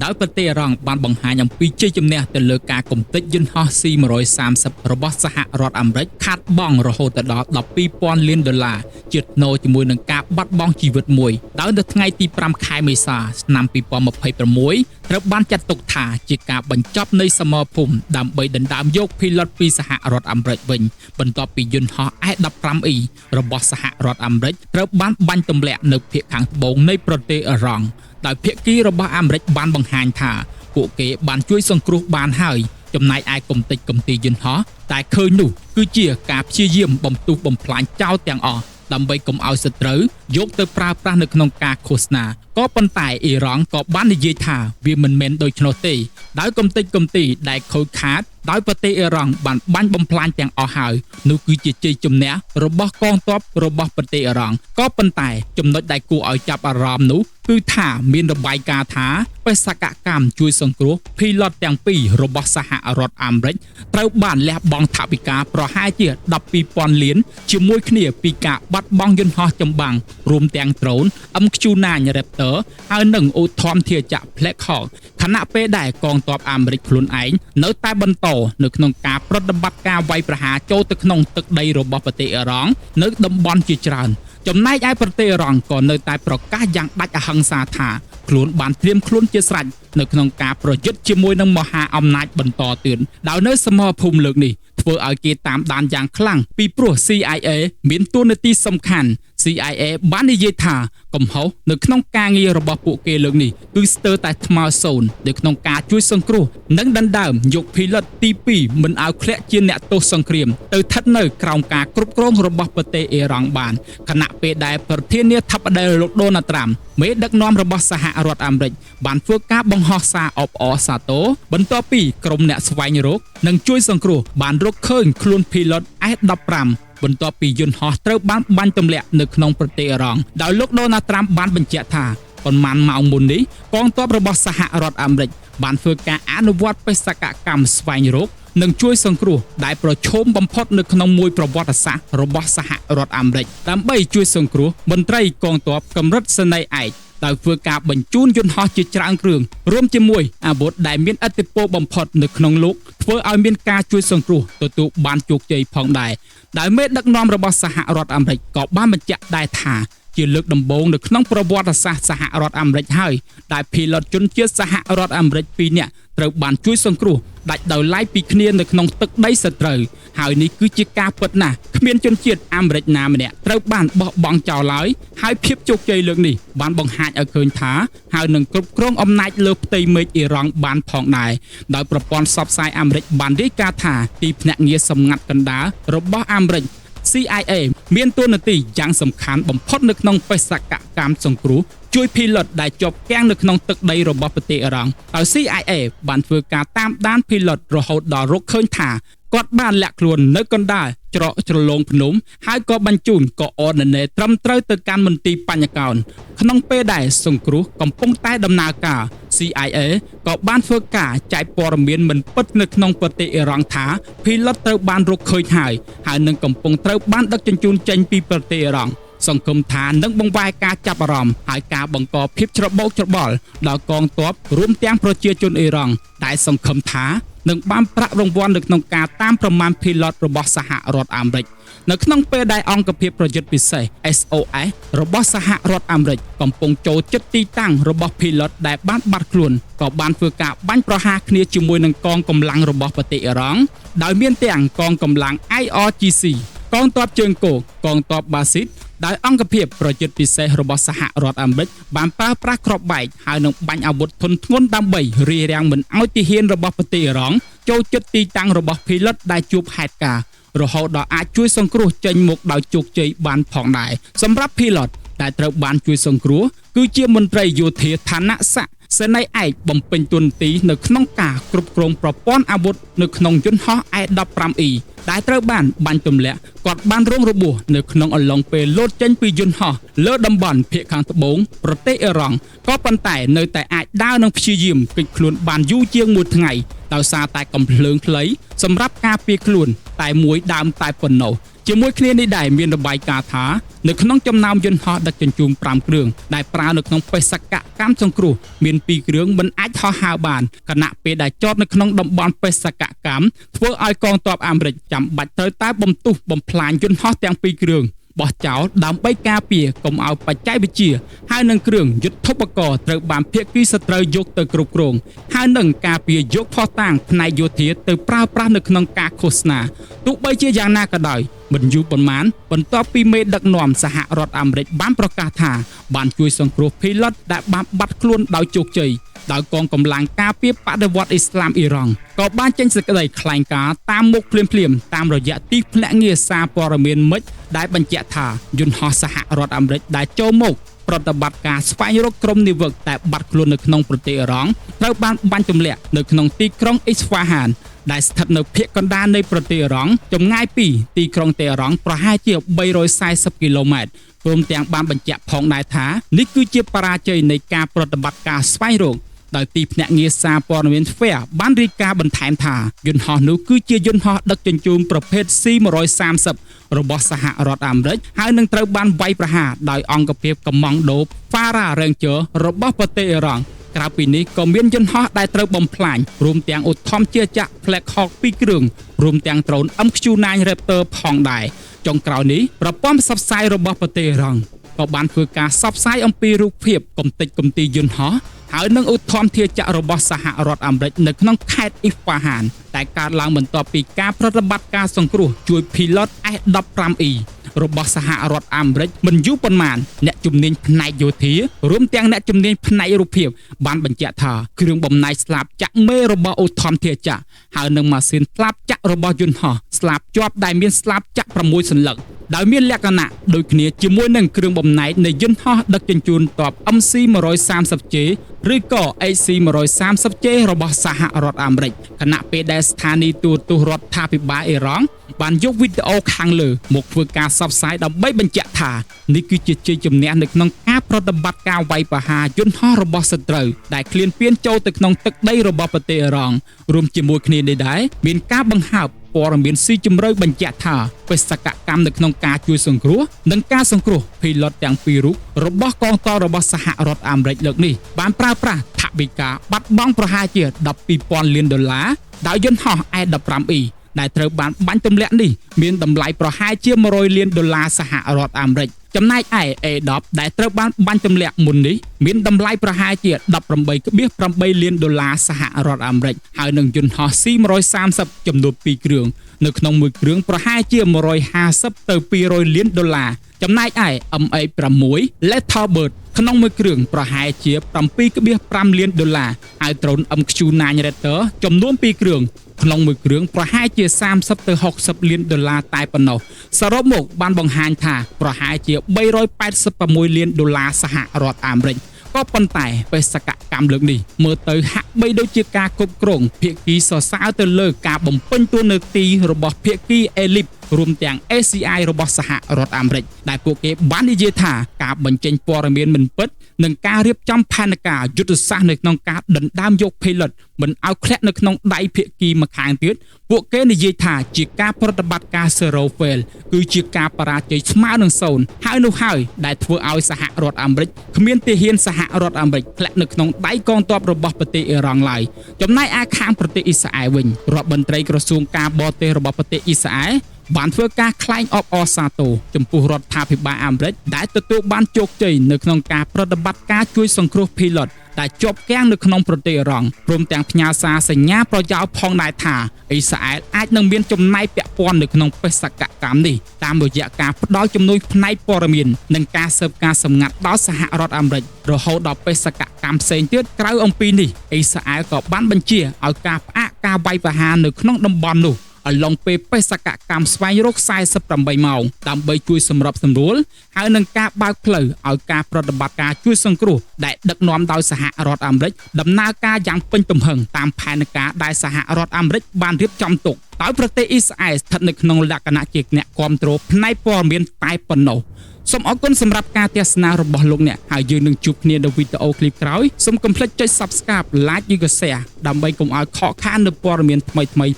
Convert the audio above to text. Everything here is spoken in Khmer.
ដោយប្រទេសអ៊ីរ៉ង់បានបង្ហាញអំពីជ័យជំនះទៅលើការកំទេចយន្តហោះ C-130 របស់សហរដ្ឋអាមេរិកខាតបង់រហូតដល់ 12,000 លានដុល្លារជាថ្នូរជាមួយនឹងការបាត់បង់ជីវិតមួយដោយនៅថ្ងៃទី 5 ខែមេសាឆ្នាំ 2026 ត្រូវបានចាត់ទុកថាជាការបញ្ចប់នៃសមរភូមិដើម្បីដណ្ដើមយកភីឡុតពីសហរដ្ឋអាមេរិកវិញបន្ទាប់ពីយន្តហោះ F-15E របស់សហរដ្ឋអាមេរិកត្រូវបានបាញ់ទម្លាក់នៅភាគខាងត្បូងនៃប្រទេសអ៊ីរ៉ង់ដោយភាគីរបស់អាមេរិកបានបង្ហាញថាពួកគេបានជួយសង្គ្រោះបានហើយចំណែកឯគំទេចគំទីយន្តហោះតែឃើញនោះគឺជាការព្យាយាមបំទុះបំផ្លាញចោលទាំងអស់ដើម្បីកុំឲ្យសត្រូវយកទៅប្រើប្រាស់នៅក្នុងការឃោសនាក៏ប៉ុន្តែអ៊ីរ៉ង់ក៏បាននិយាយថាវាមិនមែនដូច្នោះទេដោយគំទេចគំទីដែលខូចខាតដោយប្រទេសអ៊ីរ៉ង់បានបាញ់បំផ្លាញទាំងអស់ហើយនោះគឺជាជ័យជំនះរបស់កងទ័ពរបស់ប្រទេសអ៊ីរ៉ង់ក៏ប៉ុន្តែចំណុចដែលគួរឲ្យចាប់អារម្មណ៍នោះគឺថាមានរបាយការណ៍ថាបេសកកម្មជួយសង្គ្រោះភីឡុតទាំងពីររបស់សហរដ្ឋអាមេរិកត្រូវបានលះបង់ថវិកាប្រហែលជា 12,000 លានជាមួយគ្នាពីការបាត់បង់យន្តហោះចម្បាំងរួមទាំងដ្រូន MQ-9 Raptor ហើយនិងឧទ្ធម្ភាគចក្រ Black Hawk ខណៈពេលដែលកងទ័ពអាមេរិកខ្លួនឯងនៅតែបន្តនៅក្នុងការប្រតិបត្តិការវាយប្រហារចូលទៅក្នុងទឹកដីរបស់ប្រទេសអ៊ីរ៉ង់នៅតំបន់ជាច្រើនចំណែកឯប្រទេសអ៊ីរ៉ង់ក៏នៅតែប្រកាសយ៉ាងដាច់អហិង្សាថាខ្លួនបានត្រៀមខ្លួនជាស្រេចនៅក្នុងការប្រយុទ្ធជាមួយនឹងមហាអំណាចបន្តទៀតដោយនៅសមរភូមិលើកនេះធ្វើឲ្យគេតាមដានយ៉ាងខ្លាំងពីព្រោះ CIA មានតួនាទីសំខាន់ CIA បាននិយាយថាកំហុសនៅក្នុងការងាររបស់ពួកគេលើកនេះគឺស្ទើរតែថ្មើរសូន្យនៅក្នុងការជួយសង្គ្រោះនិងដណ្ដើមយកភីឡុតទី2មិនឲ្យធ្លាក់ជាអ្នកទោសសង្គ្រាមទៅស្ថិតនៅក្រោមការគ្រប់គ្រងរបស់ប្រទេសអ៊ីរ៉ង់បានខណៈពេលដែលប្រធានាធិបតីលោកដូណាល់ត្រាំមេដឹកនាំរបស់សហរដ្ឋអាមេរិកបានធ្វើការបង្ហោះសារអបអរសាទរបន្ទាប់ពីក្រុមអ្នកស្វែងរកនិងជួយសង្គ្រោះបានរកឃើញខ្លួនភីឡុត F-15បន្ទាប់ពីយន្តហោះត្រូវបានបាញ់ទម្លាក់នៅក្នុងប្រទេសអ៊ីរ៉ង់ដោយលោកដូណាល់ត្រាំបានបញ្ជាក់ថាប៉ុន្មានម៉ោងមុននេះកងទ័ពរបស់សហរដ្ឋអាមេរិកបានធ្វើការអនុវត្តបេសកកម្មស្វែងរកនិងជួយសង្គ្រោះដែលប្រឈមបំផុតនៅក្នុងមួយប្រវត្តិសាស្ត្ររបស់សហរដ្ឋអាមេរិកដើម្បីជួយសង្គ្រោះមន្ត្រីកងទ័ពកម្រិតសេនីយ៍ឯកដោយធ្វើការបញ្ជូនយន្តហោះជាច្រើនគ្រឿងរួមជាមួយអាវុធដែលមានឥទ្ធិពលបំផុតនៅក្នុងលោកធ្វើឲ្យមានការជួយសង្គ្រោះទទួលបានជោគជ័យផងដែរដែលមេដឹកនាំរបស់សហរដ្ឋអាមេរិកក៏បានបញ្ជាក់ដែរថាជាលើកដំបូងនៅក្នុងប្រវត្តិសាស្ត្រសហរដ្ឋអាមេរិកហើយដែលភីឡុតជនជាតិសហរដ្ឋអាមេរិក2នាក់ត្រូវបានជួយសង្គ្រោះដាច់ដោយឡែកពីគ្នានៅក្នុងទឹកដីសត្រូវហើយនេះគឺជាការពិតណាស់គ្មានជនជាតិអាមេរិកណាម្នាក់ត្រូវបានបោះបង់ចោលឡើយហើយភាពជោគជ័យលើកនេះបានបង្ហាញឲ្យឃើញថាហើយនឹងគ្រប់គ្រងអំណាចលើផ្ទៃមេឃអ៊ីរ៉ង់បានផងដែរដោយប្រព័ន្ធផ្សព្វផ្សាយអាមេរិកបានរាយការណ៍ថាទីភ្នាក់ងារសម្ងាត់កណ្ដាលរបស់អាមេរិកCIA មានតួនាទីយ៉ាងសំខាន់បំផុតនៅក្នុងបេសកកម្មសង្គ្រោះជួយភីឡុតដែលជាប់គាំងនៅក្នុងទឹកដីរបស់ប្រទេសអ៊ីរ៉ង់ហើយ CIA បានធ្វើការតាមដានភីឡុតរហូតដល់រកឃើញថាគាត់បានលាក់ខ្លួននៅកណ្ដាលច្រកជ្រលងភ្នំហើយក៏បញ្ជូនកអននេត្រឹមត្រូវទៅកាន់មន្ទីរបញ្ញកោណក្នុងពេលដែលសង្គ្រោះកំពុងតែដំណើរការ CIA ក៏បានធ្វើការចែកព័ត៌មានមិនពិតនៅក្នុងប្រទេសអ៊ីរ៉ង់ថាភីឡុតត្រូវបានរកឃើញហើយនឹងកំពុងត្រូវបានដឹកជញ្ជូនចេញពីប្រទេសអ៊ីរ៉ង់សង្គមថានឹងបង្វែរការចាប់អារម្មណ៍ហើយការបង្កភាពច្របូកច្របល់ដល់កងទ័ពរួមទាំងប្រជាជនអ៊ីរ៉ង់ដែលសង្ឃឹមថានឹងបានប្រាក់រង្វាន់នៅក្នុងការតាមប្រមាណភីឡុតរបស់សហរដ្ឋអាមេរិកនៅក្នុងពេលដែលអង្គភាពប្រយុទ្ធពិសេស SOS របស់សហរដ្ឋអាមេរិកកំពុងចូលជិតទីតាំងរបស់ភីឡុតដែលបានបាត់ខ្លួនក៏បានធ្វើការបាញ់ប្រហារគ្នាជាមួយនឹងកងកម្លាំងរបស់ប្រទេសអ៊ីរ៉ង់ដោយមានទាំងកងកម្លាំង IRGC កងទ័ពជើងគោកកងទ័ពបាស៊ីតដោយអង្គភាពប្រយុទ្ធពិសេសរបស់សហរដ្ឋអាមេរិកបានប្រើប្រាស់គ្រាប់បែកហើយនឹងបាញ់អាវុធធុនធ្ងន់ដើម្បីរារាំងមិនឲ្យទាហានរបស់ប្រទេសអ៊ីរ៉ង់ចូលជិតទីតាំងរបស់ភីឡុតដែលជួបហេតុការណ៍រហូតដល់អាចជួយសង្គ្រោះចេញមកដោយជោគជ័យបានផងដែរសម្រាប់ភីឡុតដែលត្រូវបានជួយសង្គ្រោះគឺជាមន្ត្រីយោធាឋានៈស័ក្តិសេនីយ៍ឯកបំពេញតួនាទីនៅក្នុងការគ្រប់គ្រងប្រព័ន្ធអាវុធនៅក្នុងយន្តហោះ F-15E ដែលត្រូវបានបាញ់ទម្លាក់គាត់បានរងរបួសនៅក្នុងអំឡុងពេលលោតចេញពីយន្តហោះលើតំបន់ភាគខាងត្បូងប្រទេសអ៊ីរ៉ង់ក៏ប៉ុន្តែនៅតែអាចដើរនិងព្យាយាមគេចខ្លួនបានយូរជាងមួយថ្ងៃដោយសារតែកំភ្លើងខ្លីសម្រាប់ការពារខ្លួនតែមួយដើមតែប៉ុណ្ណោះជាមួយគ្នានេះដែរមានរបាយការណ៍ថា នៅក្នុងចំណោមយន្តហោះដឹកជញ្ជូន5គ្រឿងដែលប្រើនៅក្នុងបេសកកម្មសង្គ្រោះមាន2គ្រឿងមិនអាចហោះហើរបានខណៈពេលដែលចតនៅក្នុងតំបន់បេសកកម្មធ្វើឲ្យកងទ័ពអាមេរិកចាំបាច់ត្រូវតែបំទុះបំផ្លាញយន្តហោះទាំង2គ្រឿងបោះចោលដើម្បីការពារកុំឲ្យបច្ចេកវិទ្យាហើយនឹងគ្រឿងយុទ្ធឧបករណ៍ត្រូវបានភាគីសត្រូវយកទៅគ្រប់គ្រងហើយនឹងការពារយកផុសតាងផ្នែកយោធាទៅប្រើប្រាស់នៅក្នុងការឃោសនាទោះបីជាយ៉ាងណាក៏ដោយមិនយូរប៉ុន្មានបន្ទាប់ពីមេដឹកនាំសហរដ្ឋអាមេរិកបានប្រកាសថាបានជួយសង្គ្រោះ pilot ដែលបានបាត់ខ្លួនដោយជោគជ័យដោយកងកម្លាំងការពារបដិវត្តអ៊ីស្លាមអ៊ីរ៉ង់ក៏បានចេញសេចក្តីថ្លែងការណ៍តាមមុខភ្លាមៗតាមរយៈទីភ្នាក់ងារសារព័ត៌មានមិចដែលបញ្ជាក់ថាយន្តហោះសហរដ្ឋអាមេរិកដែលចូលមកប្រតិបត្តិការស្វែងរកក្រុមនាវិកតែបាត់ខ្លួននៅក្នុងប្រទេសអ៊ីរ៉ង់ត្រូវបានបាញ់ទម្លាក់នៅក្នុងទីក្រុងអ៊ីស្ហ្វាហានដែលស្ថិតនៅភាគកណ្ដាលនៃប្រទេសអ៊ីរ៉ង់ចម្ងាយពីទីក្រុងតេហ៍រ៉ង់ប្រហែលជា340គីឡូម៉ែត្រព្រមទាំងបានបញ្ជាក់ផងដែរថានេះគឺជាបរាជ័យនៃការប្រតិបត្តិការស្វែងរកដោយទីភ្នាក់ងារសារព័ត៌មាន FAIR បានរាយការណ៍បន្ថែមថាយន្តហោះនោះគឺជាយន្តហោះដឹកជញ្ជូនប្រភេទ C-130 របស់សហរដ្ឋអាមេរិកហើយនឹងត្រូវបានវាយប្រហារដោយអង្គភាពកុម្ម៉ង់ដូ Fara Ranger របស់ប្រទេសអ៊ីរ៉ង់ក្រៅពីនេះក៏មានយន្តហោះដែលត្រូវបំផ្លាញរួមទាំងឧទ្ធម្ភាគចក្រ Black Hawk 2គ្រឿងរួមទាំងដ្រូន MQ-9 Raptor ផងដែរចុងក្រោយនេះប្រព័ន្ធផ្សព្វផ្សាយរបស់ប្រទេសអ៊ីរ៉ង់ក៏បានធ្វើការផ្សព្វផ្សាយអំពីរូបភាពកំទេចកំទីយន្តហោះហើយនឹងឧទ្ធម្ភាគចក្ររបស់សហរដ្ឋអាមេរិកនៅក្នុងខេត្តអ៊ីស្ហ្វាហានតែកើតឡើងបន្ទាប់ពីការប្រតិបត្តិការសង្គ្រោះជួយ pilot S-15E របស់សហរដ្ឋអាមេរិកមិនយូរប៉ុន្មានអ្នកជំនាញផ្នែកយោធារួមទាំងអ្នកជំនាញផ្នែករូបភាពបានបញ្ជាក់ថាគ្រឿងបំណែកស្លាបចក្រមេរបស់ឧទ្ធម្ភាគចក្រហើយនឹងម៉ាស៊ីនស្លាបចក្ររបស់យន្តហោះស្លាបជាប់ដែលមានស្លាបចក្រ6សន្លឹកដោយមានលក្ខណៈដូចគ្នាជាមួយនឹងគ្រឿងបំណែកនៃយន្តហោះដឹកជញ្ជូនទ័ព MC-130J ឬក៏ AC-130J របស់សហរដ្ឋអាមេរិកខណៈពេលដែលស្ថានីយទូរទស្សន៍រដ្ឋាភិបាលអ៊ីរ៉ង់បានយកវីដេអូខាងលើមកធ្វើការផ្សព្វផ្សាយដើម្បីបញ្ជាក់ថានេះគឺជាជ័យជំនះនៅក្នុងការប្រតិបត្តិការវាយប្រហារយន្តហោះរបស់សត្រូវដែលឃ្លានពានចូលទៅក្នុងទឹកដីរបស់ប្រទេសអ៊ីរ៉ង់រួមជាមួយគ្នានេះដែរមានការបង្ហើបព័ត៌មានស៊ីជម្រៅបញ្ជាក់ថាបេសកកម្មនៅក្នុងការជួយសង្គ្រោះនិងការសង្គ្រោះ pilot ទាំងពីររូបរបស់កងទ័ពរបស់សហរដ្ឋអាមេរិកលើកនេះបានប្រើប្រាស់ថវិកាបាត់បង់ប្រហែលជា$12,000 លានដោយយន្តហោះ S-15E ដែលត្រូវបានបាញ់ទម្លាក់នេះមានតម្លៃប្រហែលជា$100 លានសហរដ្ឋអាមេរិកចំណែកឯ A-10 ដែលត្រូវបានបាញ់ទម្លាក់មុននេះមានតម្លៃប្រហែលជា$18.8 លានសហរដ្ឋអាមេរិកហើយនឹងយន្តហោះ C-130 ចំនួន2គ្រឿងនៅក្នុងមួយគ្រឿងប្រហែលជា$150 ទៅ$200 លានចំណែកឯ MH-6 Lethal Bird ក្នុងមួយគ្រឿងប្រហែលជា$7.5 លានហើយដ្រូន MQ-9 Raptor ចំនួន2គ្រឿងក្នុងមួយគ្រឿងប្រហែលជា$30 ទៅ$60 លានតែប៉ុណ្ណោះសរុបមកបានបង្ហាញថាប្រហែលជា$386 លានសហរដ្ឋអាមេរិកក៏ប៉ុន្តែបេសកកម្មលើកនេះមើលទៅហាក់បីដូចជាការគ្រប់គ្រងភាគីសរសើរទៅលើការបំពេញតួនាទីរបស់ភាគី Elite រួមទាំង ACI របស់សហរដ្ឋអាមេរិកដែលពួកគេបាននិយាយថាការបញ្ចេញព័ត៌មានមិនពិតនិងការរៀបចំផែនការយុទ្ធសាស្ត្រនៅក្នុងការដណ្ដើមយក pilot មិនឲ្យធ្លាក់នៅក្នុងដៃភាគីម្ខាងទៀតពួកគេនិយាយថាជាការប្រតិបត្តិការ Zero Fail គឺជាការបរាជ័យស្មើនឹង0ហើយនោះហើយដែលធ្វើឲ្យសហរដ្ឋអាមេរិកគ្មានទាហានសហរដ្ឋអាមេរិកធ្លាក់នៅក្នុងដៃកងទ័ពរបស់ប្រទេសអ៊ីរ៉ង់ឡើយចំណែកឯខាងប្រទេសអ៊ីស្រាអែលវិញរដ្ឋមន្ត្រីក្រសួងការបរទេសរបស់ប្រទេសអ៊ីស្រាអែលបានធ្វើការថ្លែងអបអរសាទរចំពោះរដ្ឋាភិបាលអាមេរិកដែលទទួលបានជោគជ័យនៅក្នុងការប្រតិបត្តិការជួយសង្គ្រោះ pilot ដែលជាប់គាំងនៅក្នុងប្រទេសអ៊ីរ៉ង់ព្រមទាំងផ្ញើសារសញ្ញាប្រយោលផងដែរថាអ៊ីស្រាអែលអាចនឹងមានចំណែកពាក់ព័ន្ធនៅក្នុងបេសកកម្មនេះតាមរយៈការផ្ដល់ជំនួយផ្នែកព័ត៌មាននិងការស៊ើបការសម្ងាត់ដល់សហរដ្ឋអាមេរិករហូតដល់បេសកកម្មផ្សេងទៀតក្រៅអំពីនេះអ៊ីស្រាអែលក៏បានបញ្ជាឲ្យការផ្អាកការវាយប្រហារនៅក្នុងតំបន់នោះអឡុងពេលបេសកកម្មស្វែងរក48ម៉ោងដើម្បីជួយសម្របសម្រួលហើយនឹងការបើកផ្លូវឲ្យការប្រតិបត្តិការជួយសង្គ្រោះដែលដឹកនាំដោយសហរដ្ឋអាមេរិកដំណើរការយ៉ាងពេញទំហឹងតាមផែនការដែលសហរដ្ឋអាមេរិកបានរៀបចំទុកដោយប្រទេសអ៊ីស្រាអែលស្ថិតនៅក្នុងលក្ខណៈជាអ្នកគាំទ្រផ្នែកព័ត៌មានតែប៉ុណ្ណោះសូមអរគុណសម្រាប់ការទស្សនារបស់លោកអ្នកហើយយើងនឹងជួបគ្នានៅវីដេអូឃ្លីបក្រោយសូមកុំភ្លេចចុច Subscribe Like ឬក៏ Share ដើម្បីកុំឲ្យខកខាននូវព័ត៌មានថ្មីៗ